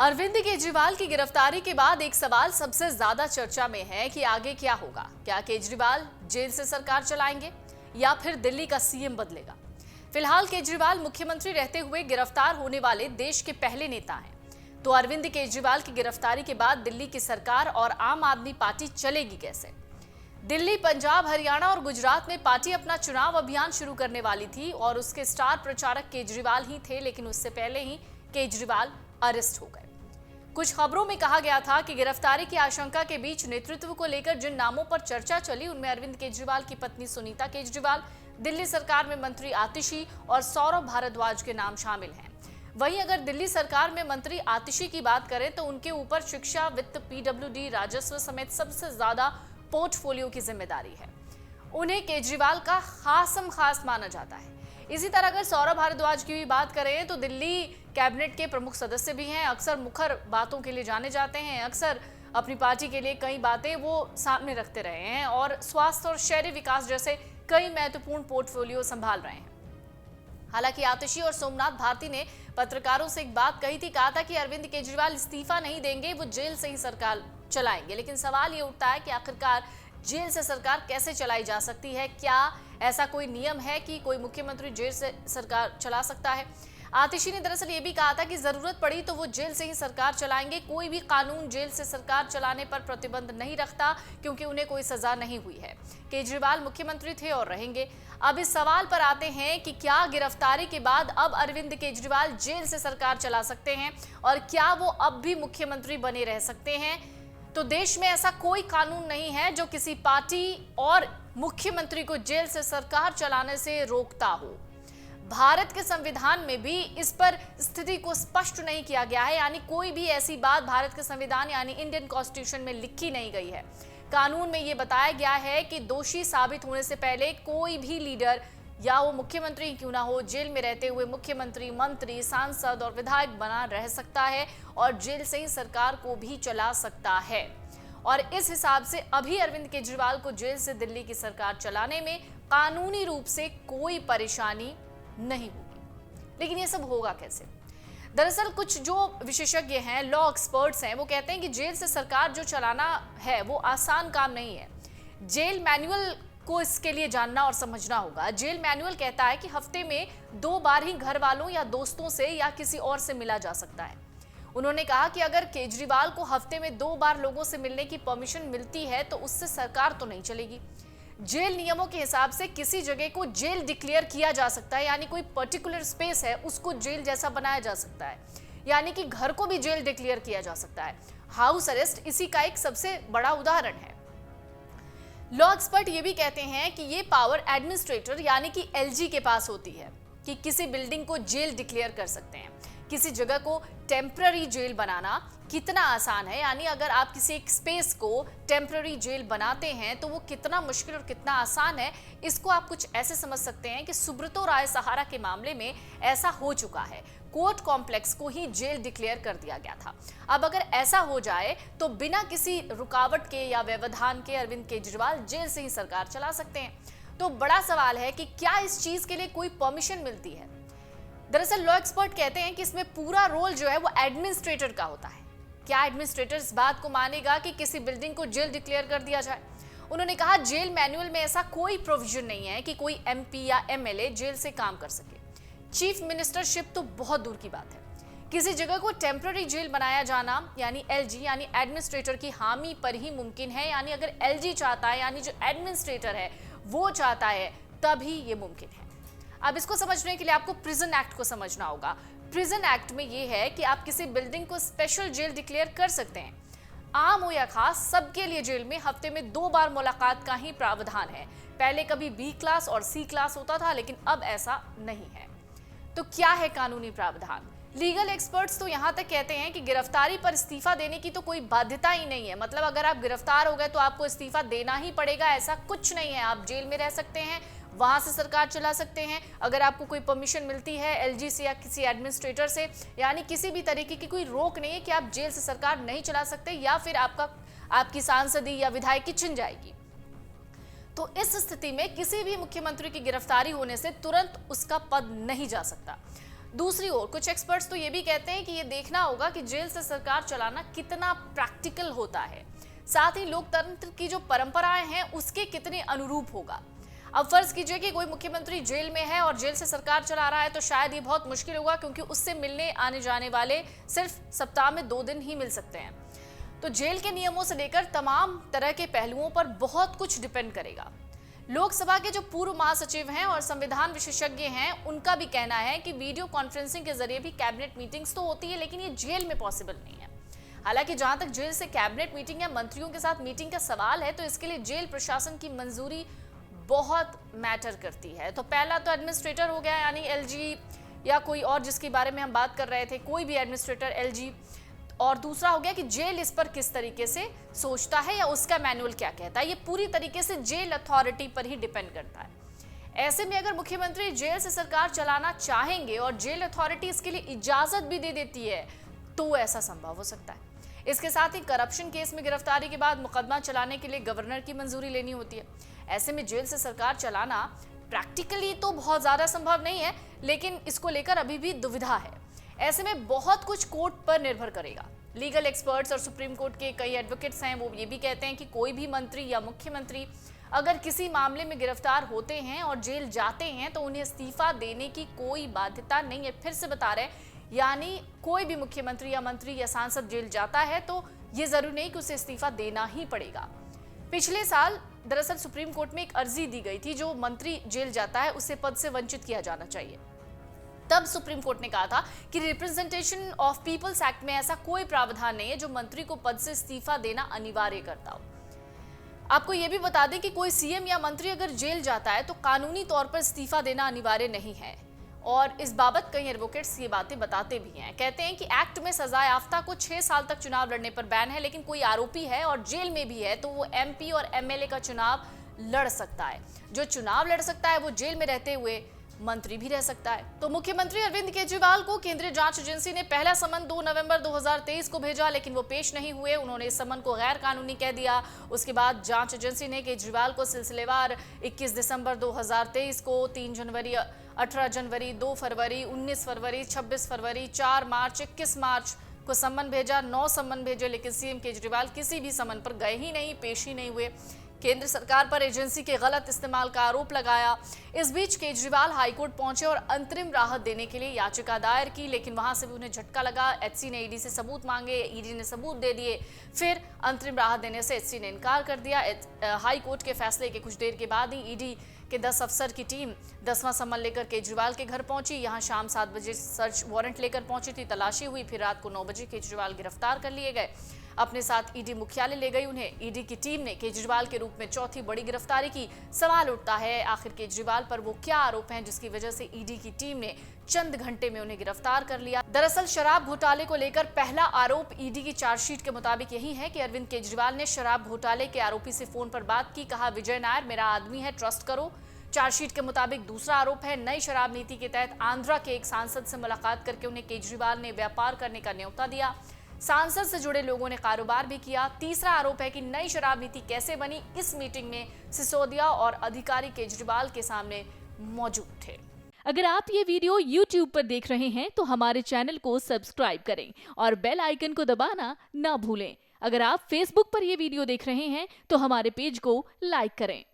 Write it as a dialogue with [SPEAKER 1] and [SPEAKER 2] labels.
[SPEAKER 1] अरविंद केजरीवाल की गिरफ्तारी के बाद एक सवाल सबसे ज्यादा चर्चा में है कि आगे क्या होगा। क्या केजरीवाल जेल से सरकार चलाएंगे या फिर दिल्ली का सीएम बदलेगा। फिलहाल केजरीवाल मुख्यमंत्री रहते हुए गिरफ्तार होने वाले देश के पहले नेता हैं। तो अरविंद केजरीवाल की गिरफ्तारी के बाद दिल्ली की सरकार और आम आदमी पार्टी चलेगी कैसे। दिल्ली, पंजाब, हरियाणा और गुजरात में पार्टी अपना चुनाव अभियान शुरू करने वाली थी और उसके स्टार प्रचारक केजरीवाल ही थे, लेकिन उससे पहले ही केजरीवाल अरेस्ट हो गए। कुछ खबरों में कहा गया था कि गिरफ्तारी की आशंका के बीच नेतृत्व को लेकर जिन नामों पर चर्चा चली उनमें अरविंद केजरीवाल की पत्नी सुनीता केजरीवाल, दिल्ली सरकार में मंत्री आतिशी और सौरभ भारद्वाज के नाम शामिल हैं। वहीं अगर दिल्ली सरकार में मंत्री आतिशी की बात करें तो उनके ऊपर शिक्षा, वित्त, पीडब्ल्यूडी, राजस्व समेत सबसे ज्यादा पोर्टफोलियो की जिम्मेदारी है। उन्हें केजरीवाल का खासम खास माना जाता है। इसी तरह अगर सौरभ भारद्वाज की भी बात करें तो दिल्ली कैबिनेट के प्रमुख सदस्य भी हैं। अक्सर मुखर बातों के लिए जाने जाते हैं। अक्सर अपनी पार्टी के लिए कई बातें वो सामने रखते रहे हैं और स्वास्थ्य और शहरी विकास जैसे कई महत्वपूर्ण पोर्टफोलियो संभाल रहे हैं। हालांकि आतिशी और सोमनाथ भारती ने पत्रकारों से एक बात कही थी, कहा था कि अरविंद केजरीवाल इस्तीफा नहीं देंगे, वो जेल से ही सरकार चलाएंगे। लेकिन सवाल ये उठता है कि आखिरकार जेल से सरकार कैसे चलाई जा सकती है। क्या ऐसा कोई नियम है कि कोई मुख्यमंत्री जेल से सरकार चला सकता है। आतिशी ने दरअसल ये भी कहा था कि जरूरत पड़ी तो वो जेल से ही सरकार चलाएंगे। कोई भी कानून जेल से सरकार चलाने पर प्रतिबंध नहीं रखता क्योंकि उन्हें कोई सजा नहीं हुई है। केजरीवाल मुख्यमंत्री थे और रहेंगे। अब इस सवाल पर आते हैं कि क्या गिरफ्तारी के बाद अब अरविंद केजरीवाल जेल से सरकार चला सकते हैं और क्या वो अब भी मुख्यमंत्री बने रह सकते हैं। तो देश में ऐसा कोई कानून नहीं है जो किसी पार्टी और मुख्यमंत्री को जेल से सरकार चलाने से रोकता हो। भारत के संविधान में भी इस पर स्थिति को स्पष्ट नहीं किया गया है, यानी कोई भी ऐसी बात भारत के संविधान यानी इंडियन कॉन्स्टिट्यूशन में लिखी नहीं गई है। कानून में यह बताया गया है कि दोषी साबित होने से पहले कोई भी लीडर या वो मुख्यमंत्री क्यों ना हो, जेल में रहते हुए मुख्यमंत्री, मंत्री, सांसद और विधायक बना रह सकता है और जेल से ही सरकार को भी चला सकता है। और इस हिसाब से अभी अरविंद केजरीवाल को जेल से दिल्ली की सरकार चलाने में कानूनी रूप से कोई परेशानी नहीं होगी। लेकिन ये सब होगा कैसे। दरअसल कुछ जो विशेषज्ञ हैं, लॉ एक्सपर्ट्स हैं, वो कहते हैं कि जेल से सरकार जो चलाना है वो आसान काम नहीं है। जेल मैनुअल को इसके लिए जानना और समझना होगा। जेल मैनुअल कहता है कि हफ्ते में 2 बार ही घर वालों या दोस्तों से या किसी और से मिला जा सकता है। उन्होंने कहा कि अगर केजरीवाल को हफ्ते में 2 बार लोगों से मिलने की परमिशन मिलती है तो उससे सरकार तो नहीं चलेगी। जेल नियमों के हिसाब से किसी जगह को जेल डिक्लेयर किया जा सकता है, यानी कोई पर्टिकुलर स्पेस है उसको जेल जैसा बनाया जा सकता है, यानी कि घर को भी जेल डिक्लेयर किया जा सकता है। हाउस अरेस्ट इसी का एक सबसे बड़ा उदाहरण है। लॉ एक्सपर्ट ये भी कहते हैं कि ये पावर एडमिनिस्ट्रेटर यानी कि एलजी के पास होती है कि किसी बिल्डिंग को जेल डिक्लेयर कर सकते हैं। किसी जगह को टेम्पररी जेल बनाना कितना आसान है, यानी अगर आप किसी एक स्पेस को टेम्पररी जेल बनाते हैं तो वो कितना मुश्किल और कितना आसान है, इसको आप कुछ ऐसे समझ सकते हैं कि सुब्रतो राय सहारा के मामले में ऐसा हो चुका है। कोर्ट कॉम्प्लेक्स को ही जेल डिक्लेयर कर दिया गया था। अब अगर ऐसा हो जाए तो बिना किसी रुकावट के या व्यवधान के अरविंद केजरीवाल जेल से ही सरकार चला सकते हैं। तो बड़ा सवाल है कि क्या इस चीज के लिए कोई परमिशन मिलती है। दरअसल लॉ एक्सपर्ट कहते हैं कि इसमें पूरा रोल जो है वो एडमिनिस्ट्रेटर का होता है। क्या एडमिनिस्ट्रेटर इस बात को मानेगा कि किसी बिल्डिंग को जेल डिक्लेयर कर दिया जाए। उन्होंने कहा जेल मैनुअल में ऐसा कोई प्रोविजन नहीं है कि कोई एमपी या एमएलए जेल से काम कर सके। चीफ मिनिस्टरशिप तो बहुत दूर की बात है। किसी जगह को टेम्पररी जेल बनाया जाना यानी एलजी यानी एडमिनिस्ट्रेटर की हामी पर ही मुमकिन है, यानी अगर एलजी चाहता है यानी जो एडमिनिस्ट्रेटर है वो चाहता है तभी ये मुमकिन है। अब इसको समझने के लिए आपको प्रिजन एक्ट को समझना होगा। प्रिजन एक्ट में ये है कि आप किसी बिल्डिंग को स्पेशल जेल डिक्लेयर कर सकते हैं। आम हो या खास, सबके लिए जेल में हफ्ते में 2 बार मुलाकात का ही प्रावधान है। पहले कभी बी क्लास और सी क्लास होता था, लेकिन अब ऐसा नहीं है। तो क्या है कानूनी प्रावधान। लीगल एक्सपर्ट्स तो यहां तक कहते हैं कि गिरफ्तारी पर इस्तीफा देने की तो कोई बाध्यता ही नहीं है। मतलब अगर आप गिरफ्तार हो गए तो आपको इस्तीफा देना ही पड़ेगा, ऐसा कुछ नहीं है। आप जेल में रह सकते हैं, वहां से सरकार चला सकते हैं। अगर आपको कोई परमिशन मिलती है एलजी से या किसी एडमिनिस्ट्रेटर से, यानी किसी भी तरीके की कोई रोक नहीं है कि आप जेल से सरकार नहीं चला सकते या फिर आपकी सांसदी या विधायकी छिन जाएगी। तो इस स्थिति में किसी भी मुख्यमंत्री की गिरफ्तारी होने से तुरंत उसका पद नहीं जा सकता। दूसरी ओर कुछ एक्सपर्ट्स तो ये भी कहते हैं कि ये देखना होगा कि जेल से सरकार चलाना कितना प्रैक्टिकल होता है, साथ ही लोकतंत्र की जो परंपराएं हैं उसके कितने अनुरूप होगा। अब फर्ज कीजिए कि कोई मुख्यमंत्री जेल में है और जेल से सरकार चला रहा है, तो शायद ये बहुत मुश्किल होगा, क्योंकि उससे मिलने आने जाने वाले सिर्फ सप्ताह में 2 दिन ही मिल सकते हैं। तो जेल के नियमों से लेकर तमाम तरह के पहलुओं पर बहुत कुछ डिपेंड करेगा। लोकसभा के जो पूर्व महासचिव हैं और संविधान विशेषज्ञ हैं, उनका भी कहना है कि वीडियो कॉन्फ्रेंसिंग के जरिए भी कैबिनेट मीटिंग्स तो होती है, लेकिन ये जेल में पॉसिबल नहीं है। हालांकि जहां तक जेल से कैबिनेट मीटिंग या मंत्रियों के साथ मीटिंग का सवाल है, तो इसके लिए जेल प्रशासन की मंजूरी बहुत मैटर करती है। तो पहला तो एडमिनिस्ट्रेटर हो गया, यानी एलजी या कोई और जिसके बारे में हम बात कर रहे थे, कोई भी एडमिनिस्ट्रेटर एलजी, और दूसरा हो गया कि जेल इस पर किस तरीके से सोचता है या उसका मैनुअल क्या कहता है। ये पूरी तरीके से जेल अथॉरिटी पर ही डिपेंड करता है। ऐसे में अगर मुख्यमंत्री जेल से सरकार चलाना चाहेंगे और जेल अथॉरिटी इसके लिए इजाजत भी दे देती है, तो ऐसा संभव हो सकता है। इसके साथ ही करप्शन केस में गिरफ्तारी के बाद मुकदमा चलाने के लिए गवर्नर की मंजूरी लेनी होती है। ऐसे में जेल से सरकार चलाना प्रैक्टिकली तो बहुत ज्यादा संभव नहीं है, लेकिन इसको लेकर अभी भी दुविधा है। ऐसे में बहुत कुछ कोर्ट पर निर्भर करेगा। लीगल एक्सपर्ट्स और सुप्रीम कोर्ट के कई एडवोकेट्स हैं, वो ये भी कहते हैं कि कोई भी मंत्री या मुख्यमंत्री अगर किसी मामले में गिरफ्तार होते हैं और जेल जाते हैं, तो उन्हें इस्तीफा देने की कोई बाध्यता नहीं है। फिर से बता रहे हैं, यानी कोई भी मुख्यमंत्री या मंत्री या सांसद जेल जाता है तो ये जरूरी नहीं कि उसे इस्तीफा देना ही पड़ेगा। पिछले साल दरअसल सुप्रीम कोर्ट में एक अर्जी दी गई थी, जो मंत्री जेल जाता है उसे पद से वंचित किया जाना चाहिए। तब सुप्रीम कोर्ट ने कहा था कि रिप्रेजेंटेशन ऑफ पीपल्स एक्ट में ऐसा कोई प्रावधान नहीं है जो मंत्री को पद से इस्तीफा देना अनिवार्य करता हो। आपको यह भी बता दें कि कोई सीएम या मंत्री अगर जेल जाता है तो कानूनी तौर पर इस्तीफा देना अनिवार्य नहीं है, और इस बाबत कई एडवोकेट्स ये बातें बताते भी हैं। कहते हैं कि एक्ट में सजा याफ्ता को 6 साल तक चुनाव लड़ने पर बैन है, लेकिन कोई आरोपी है और जेल में भी है तो वो एमपी और एमएलए का चुनाव लड़ सकता है। जो चुनाव लड़ सकता है वो जेल में रहते हुए मंत्री भी रह सकता है। तो मुख्यमंत्री अरविंद केजरीवाल को केंद्रीय जांच एजेंसी ने पहला समन 2 नवंबर 2023 को भेजा, लेकिन वो पेश नहीं हुए। उन्होंने इस समन को गैर कानूनी कह दिया। उसके बाद जांच एजेंसी ने केजरीवाल को सिलसिलेवार 21 दिसंबर 2023 को, 3 जनवरी, 18 जनवरी, 2 फरवरी, 19 फरवरी, 26 फरवरी, 4 मार्च, 21 मार्च को समन भेजा। 9 समन भेजे, लेकिन सीएम केजरीवाल किसी भी समन पर गए ही नहीं, पेश ही नहीं हुए। केंद्र सरकार पर एजेंसी के गलत इस्तेमाल का आरोप लगाया। इस बीच केजरीवाल हाईकोर्ट पहुंचे और अंतरिम राहत देने के लिए याचिका दायर की, लेकिन वहां से भी उन्हें झटका लगा। एचसी ने ईडी से सबूत मांगे, ईडी ने सबूत दे दिए, फिर अंतरिम राहत देने से एचसी ने इनकार कर दिया। हाईकोर्ट के फैसले के कुछ देर के बाद ही ईडी के 10 अफसर की टीम 10वां समन लेकर केजरीवाल के घर पहुंची। यहां शाम 7 बजे सर्च वारंट लेकर पहुंची थी, तलाशी हुई, फिर रात को 9 बजे केजरीवाल गिरफ्तार कर लिए गए। अपने साथ ईडी मुख्यालय ले गई उन्हें। ईडी की टीम ने केजरीवाल के रूप में चौथी बड़ी गिरफ्तारी की। सवाल उठता है, आखिर केजरीवाल पर वो क्या आरोप हैं जिसकी वजह से ईडी की टीम ने चंद घंटे में उन्हें गिरफ्तार कर लिया। दरअसल शराब घोटाले को लेकर पहला आरोप ईडी की चार्जशीट के मुताबिक यही है कि अरविंद केजरीवाल ने शराब घोटाले के आरोपी से फोन पर बात की, कहा विजय नायर मेरा आदमी है, ट्रस्ट करो। चार्जशीट के मुताबिक दूसरा आरोप है, नई शराब नीति के तहत आंध्रा के एक सांसद से मुलाकात करके उन्हें केजरीवाल ने व्यापार करने का न्योता दिया। सांसद से जुड़े लोगों ने कारोबार भी किया। तीसरा आरोप है कि नई शराब नीति कैसे बनी, इस मीटिंग में सिसोदिया और अधिकारी केजरीवाल के सामने मौजूद थे।
[SPEAKER 2] अगर आप ये वीडियो YouTube पर देख रहे हैं तो हमारे चैनल को सब्सक्राइब करें और बेल आइकन को दबाना ना भूलें। अगर आप Facebook पर ये वीडियो देख रहे हैं तो हमारे पेज को लाइक करें।